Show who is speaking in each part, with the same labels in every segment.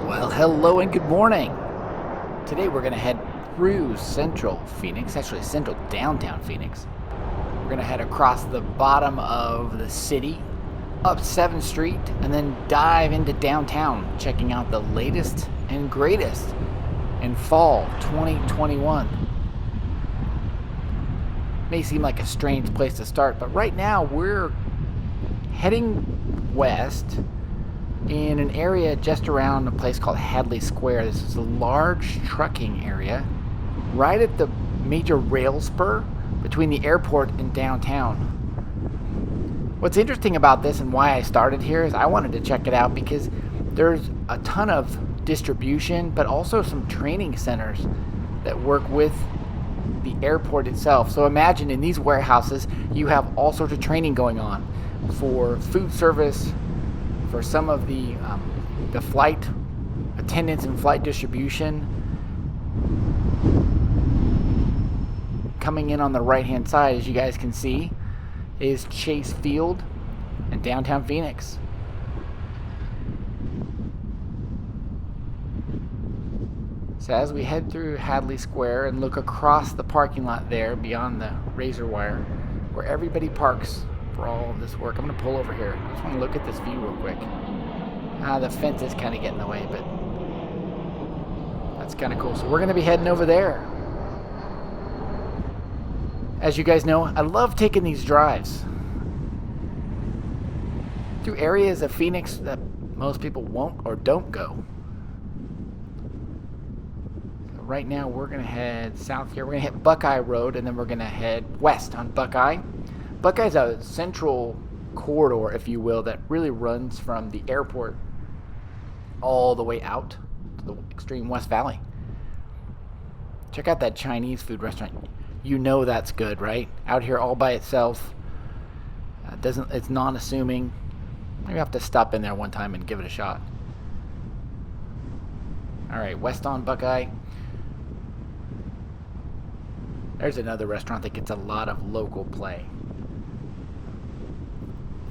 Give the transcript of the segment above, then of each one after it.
Speaker 1: Well, hello and good morning. Today we're going to head through central Phoenix, actually central downtown Phoenix. We're going to head across the bottom of the city, up 7th Street, and then dive into downtown, checking out the latest and greatest in fall 2021. May seem like a strange place to start, but right now we're heading west in an area just around a place called Hadley Square. This is a large trucking area right at the major rail spur between the airport and downtown. What's interesting about this and why I started here is I wanted to check it out because there's a ton of distribution, but also some training centers that work with the airport itself. So imagine in these warehouses you have all sorts of training going on for food service, for some of the flight attendants and flight distribution. Coming in on the right hand side, as you guys can see, is Chase Field and downtown Phoenix. So as we head through Hadley Square and look across the parking lot there beyond the razor wire where everybody parks for all of this work, I'm going to pull over here. I just want to look at this view real quick. The fence is kind of getting in the way, but that's kind of cool. So we're going to be heading over there. As you guys know, I love taking these drives through areas of Phoenix that most people won't or don't go. So right now we're going to head south here. We're going to hit Buckeye Road, and then we're going to head west on Buckeye. Buckeye's a central corridor, if you will, that really runs from the airport all the way out to the extreme West Valley. Check out that Chinese food restaurant. You know that's good, right? Out here all by itself. It's non-assuming. Maybe have to stop in there one time and give it a shot. All right, west on Buckeye. There's another restaurant that gets a lot of local play.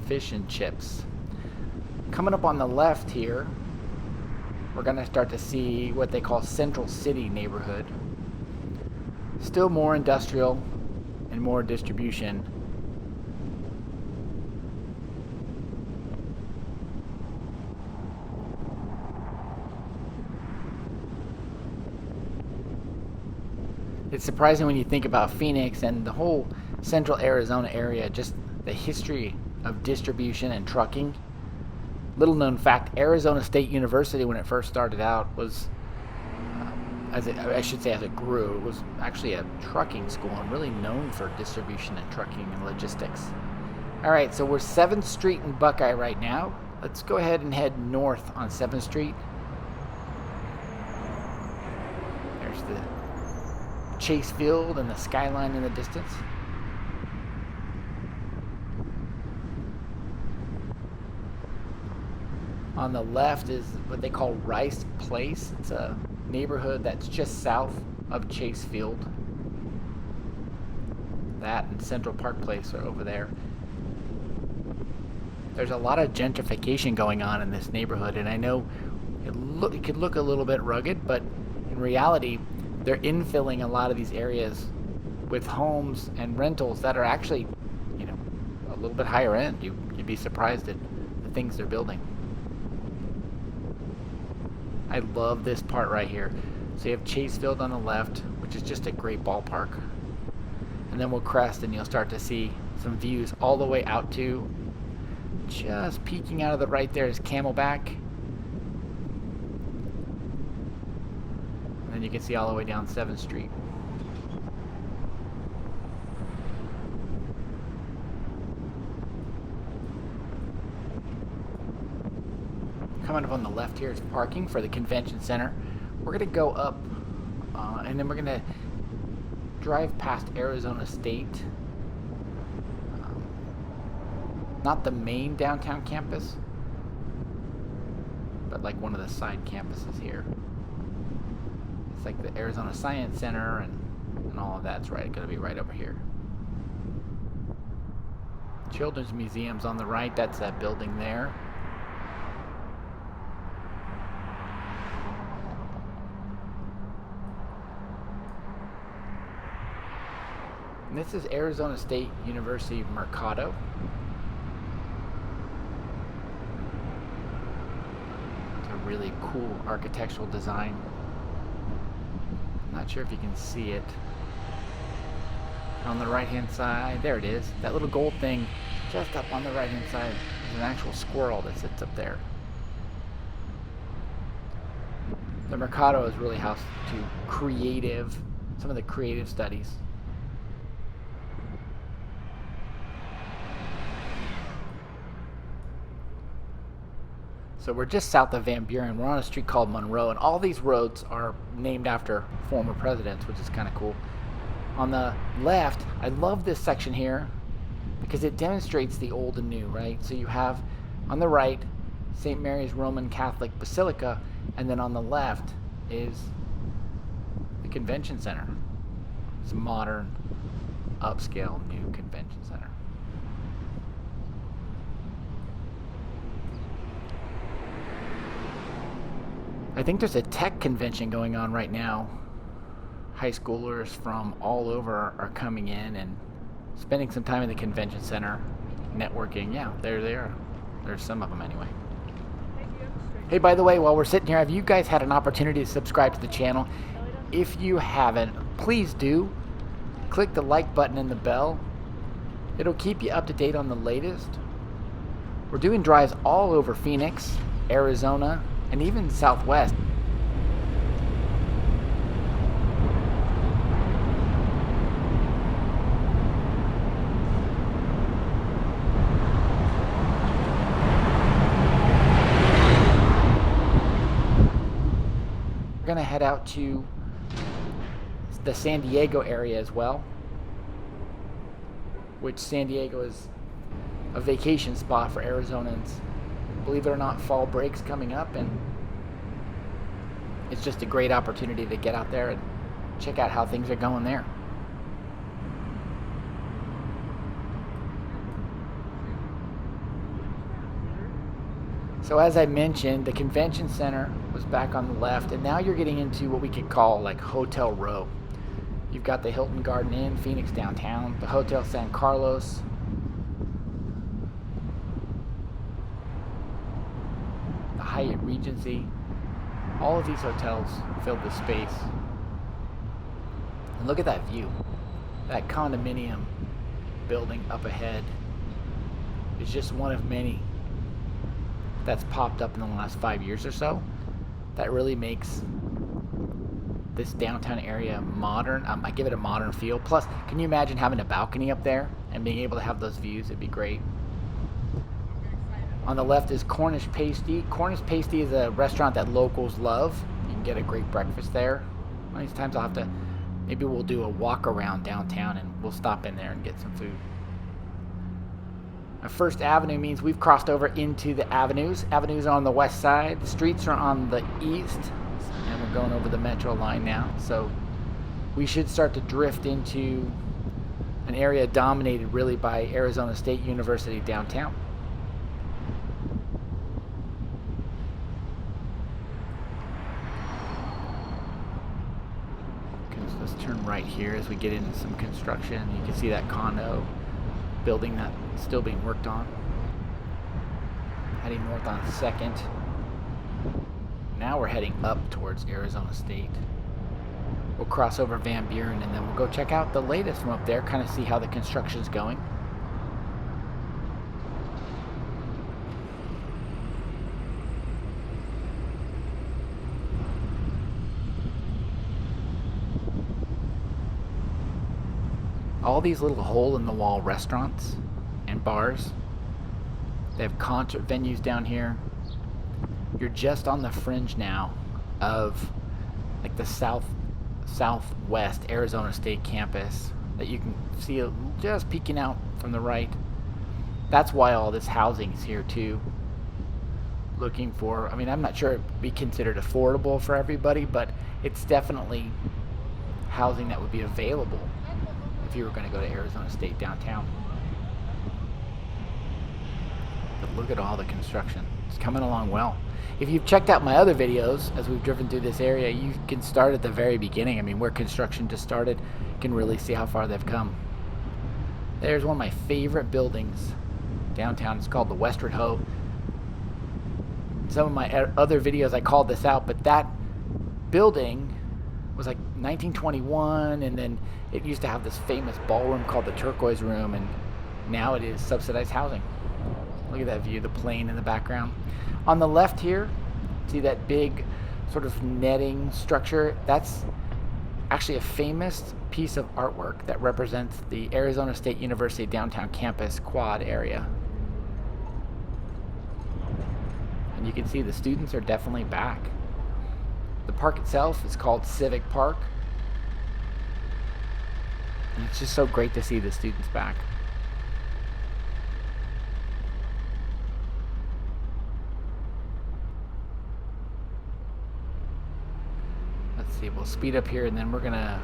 Speaker 1: Fish and chips. Coming up on the left here, we're going to start to see what they call Central City neighborhood. Still more industrial and more distribution. It's surprising when you think about Phoenix and the whole central Arizona area, just the history of distribution and trucking. Little known fact, Arizona State University, when it first started out, was, as it grew, it was actually a trucking school and really known for distribution and trucking and logistics. All right, so we're 7th Street in Buckeye right now. Let's go ahead and head north on 7th Street. There's the Chase Field and the skyline in the distance. On the left is what they call Rice Place. It's a neighborhood that's just south of Chase Field. That and Central Park Place are over there. There's a lot of gentrification going on in this neighborhood, and I know it could look a little bit rugged, but in reality, they're infilling a lot of these areas with homes and rentals that are actually, a little bit higher end. You'd be surprised at the things they're building. I love this part right here. So you have Chase Field on the left, which is just a great ballpark. And then we'll crest and you'll start to see some views all the way out to, just peeking out of the right there is Camelback. And then you can see all the way down 7th Street. Coming up on the left here is parking for the convention center. We're going to go up and then we're going to drive past Arizona State. Not the main downtown campus, but like one of the side campuses here. It's like the Arizona Science Center and all of that's going to be right over here. Children's Museum's on the right. That's that building there. And this is Arizona State University Mercado. It's a really cool architectural design. I'm not sure if you can see it. On the right hand side, there it is. That little gold thing just up on the right hand side is an actual squirrel that sits up there. The Mercado is really housed to some of the creative studies. So we're just south of Van Buren. We're on a street called Monroe, and all these roads are named after former presidents, which is kind of cool. On the left, I love this section here because it demonstrates the old and new, right? So you have on the right St. Mary's Roman Catholic Basilica, and then on the left is the convention center. It's a modern, upscale, new convention center. I think there's a tech convention going on right now. High schoolers from all over are coming in and spending some time in the convention center, networking. Yeah, there they are. There's some of them anyway. Hey, by the way, while we're sitting here, have you guys had an opportunity to subscribe to the channel? If you haven't, please do. Click the like button and the bell. It'll keep you up to date on the latest. We're doing drives all over Phoenix, Arizona, and even Southwest. We're gonna head out to the San Diego area as well, which San Diego is a vacation spot for Arizonans. Believe it or not, fall break's coming up, and it's just a great opportunity to get out there and check out how things are going there. So as I mentioned, the convention center was back on the left, and now you're getting into what we could call like Hotel Row. You've got the Hilton Garden Inn, Phoenix downtown, the Hotel San Carlos, the Hyatt Regency. All of these hotels fill the space. And look at that view. That condominium building up ahead is just one of many that's popped up in the last 5 years or so. That really makes this downtown area modern. I give it a modern feel. Plus, can you imagine having a balcony up there and being able to have those views? It'd be great. On the left is Cornish Pasty. Cornish Pasty is a restaurant that locals love. You can get a great breakfast there. One of these times I'll have to, maybe we'll do a walk around downtown and we'll stop in there and get some food. First Avenue means we've crossed over into the avenues. Avenues are on the west side. The streets are on the east. And we're going over the metro line now. So we should start to drift into an area dominated really by Arizona State University downtown. Okay, so let's turn right here as we get into some construction. You can see that condo building that's still being worked on. Heading north on 2nd. Now we're heading up towards Arizona State. We'll cross over Van Buren and then we'll go check out the latest from up there, kind of see how the construction's going. All these little hole-in-the-wall restaurants and bars. They have concert venues down here. You're just on the fringe now of like the southwest Arizona State campus that you can see just peeking out from the right. That's why all this housing is here too. Looking for, I mean, I'm not sure it'd be considered affordable for everybody, but it's definitely housing that would be available if you were going to go to Arizona State downtown. But look at all the construction. It's coming along well. If you've checked out my other videos as we've driven through this area, you can start at the very beginning. I mean, where construction just started, you can really see how far they've come. There's one of my favorite buildings downtown. It's called the Westward Ho. Some of my other videos I called this out, but that building was like 1921, and then it used to have this famous ballroom called the Turquoise Room, and now it is subsidized housing. Look at that view, the plane in the background. On the left here, see that big sort of netting structure? That's actually a famous piece of artwork that represents the Arizona State University downtown campus quad area. And you can see the students are definitely back. The park itself is called Civic Park. And it's just so great to see the students back. Let's see, we'll speed up here and then we're gonna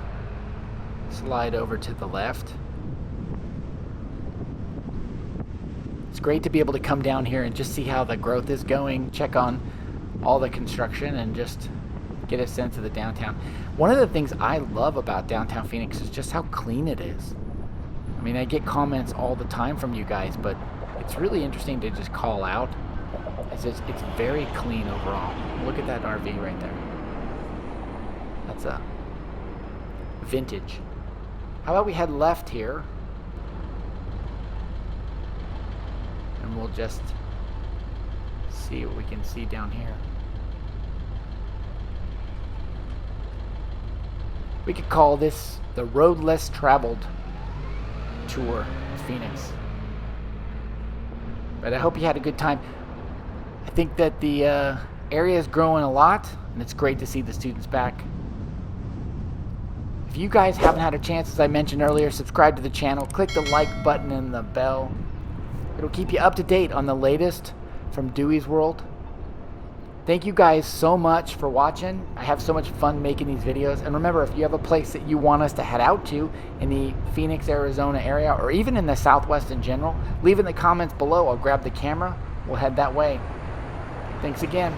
Speaker 1: slide over to the left. It's great to be able to come down here and just see how the growth is going, check on all the construction, and just get a sense of the downtown. One of the things I love about downtown Phoenix is just how clean it is. I mean, I get comments all the time from you guys, but it's really interesting to just call out. It's very clean overall. Look at that RV right there. That's a vintage. How about we head left here? And we'll just see what we can see down here. We could call this the road less traveled tour of Phoenix. But I hope you had a good time. I think that the area is growing a lot, and it's great to see the students back. If you guys haven't had a chance, as I mentioned earlier, subscribe to the channel, click the like button and the bell. It'll keep you up to date on the latest from Dewey's World. Thank you guys so much for watching. I have so much fun making these videos. And remember, if you have a place that you want us to head out to in the Phoenix, Arizona area, or even in the Southwest in general, leave in the comments below. I'll grab the camera. We'll head that way. Thanks again.